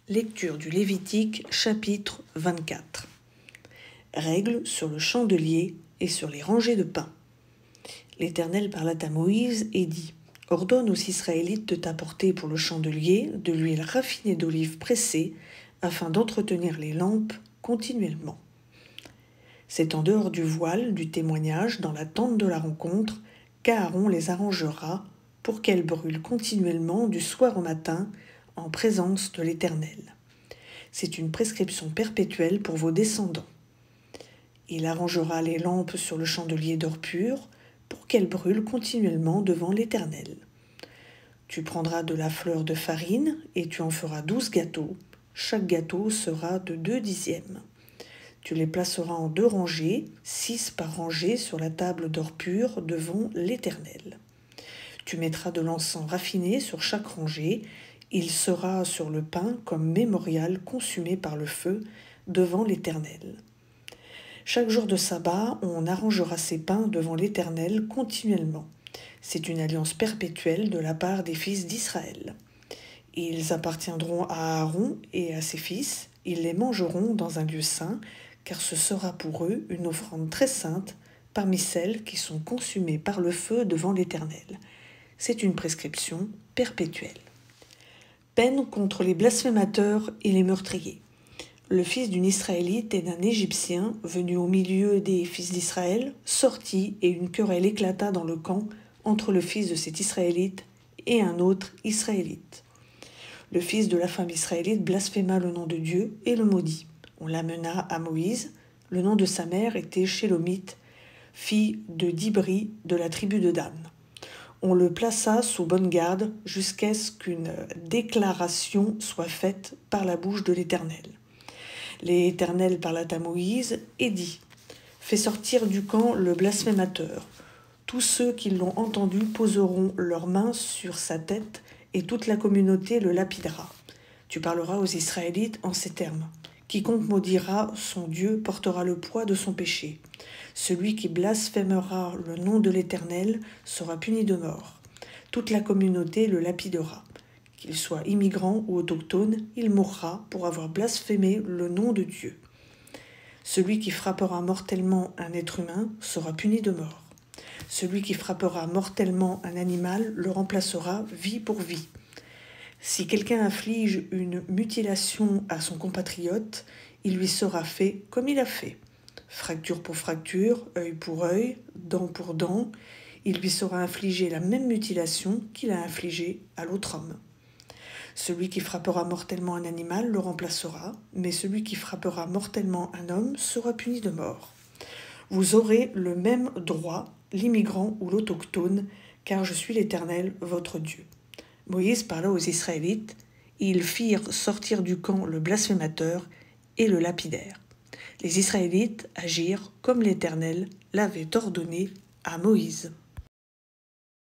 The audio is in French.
Lecture du Lévitique, chapitre 24. Règles sur le chandelier et sur les rangées de pain. L'Éternel parla à Moïse et dit : Ordonne aux Israélites de t'apporter pour le chandelier de l'huile raffinée d'olive pressée, afin d'entretenir les lampes continuellement. C'est en dehors du voile du témoignage, dans la tente de la rencontre, qu'Aaron les arrangera pour qu'elles brûlent continuellement du soir au matin, en présence de l'Éternel. C'est une prescription perpétuelle pour vos descendants. Il arrangera les lampes sur le chandelier d'or pur pour qu'elles brûlent continuellement devant l'Éternel. Tu prendras de la fleur de farine et tu en feras 12 gâteaux. Chaque gâteau sera de 2 dixièmes. Tu les placeras en 2 rangées, 6 par rangée sur la table d'or pur devant l'Éternel. Tu mettras de l'encens raffiné sur chaque rangée. Il sera sur le pain comme mémorial consumé par le feu devant l'Éternel. Chaque jour de sabbat, on arrangera ces pains devant l'Éternel continuellement. C'est une alliance perpétuelle de la part des fils d'Israël. Ils appartiendront à Aaron et à ses fils. Ils les mangeront dans un lieu saint, car ce sera pour eux une offrande très sainte parmi celles qui sont consumées par le feu devant l'Éternel. C'est une prescription perpétuelle. Peine contre les blasphémateurs et les meurtriers. Le fils d'une Israélite et d'un Égyptien, venu au milieu des fils d'Israël, sortit et une querelle éclata dans le camp entre le fils de cet Israélite et un autre Israélite. Le fils de la femme israélite blasphéma le nom de Dieu et le maudit. On l'amena à Moïse. Le nom de sa mère était Shélomite, fille de Dibri de la tribu de Dan. On le plaça sous bonne garde jusqu'à ce qu'une déclaration soit faite par la bouche de l'Éternel. L'Éternel parla à Moïse et dit : Fais sortir du camp le blasphémateur. Tous ceux qui l'ont entendu poseront leurs mains sur sa tête et toute la communauté le lapidera. Tu parleras aux Israélites en ces termes : Quiconque maudira son Dieu portera le poids de son péché. Celui qui blasphémera le nom de l'Éternel sera puni de mort. Toute la communauté le lapidera. Qu'il soit immigrant ou autochtone, il mourra pour avoir blasphémé le nom de Dieu. Celui qui frappera mortellement un être humain sera puni de mort. Celui qui frappera mortellement un animal le remplacera vie pour vie. Si quelqu'un inflige une mutilation à son compatriote, il lui sera fait comme il a fait. Fracture pour fracture, œil pour œil, dent pour dent, il lui sera infligé la même mutilation qu'il a infligée à l'autre homme. Celui qui frappera mortellement un animal le remplacera, mais celui qui frappera mortellement un homme sera puni de mort. Vous aurez le même droit, l'immigrant ou l'autochtone, car je suis l'Éternel, votre Dieu. Moïse parla aux Israélites, ils firent sortir du camp le blasphémateur et le lapidèrent. Les Israélites agirent comme l'Éternel l'avait ordonné à Moïse.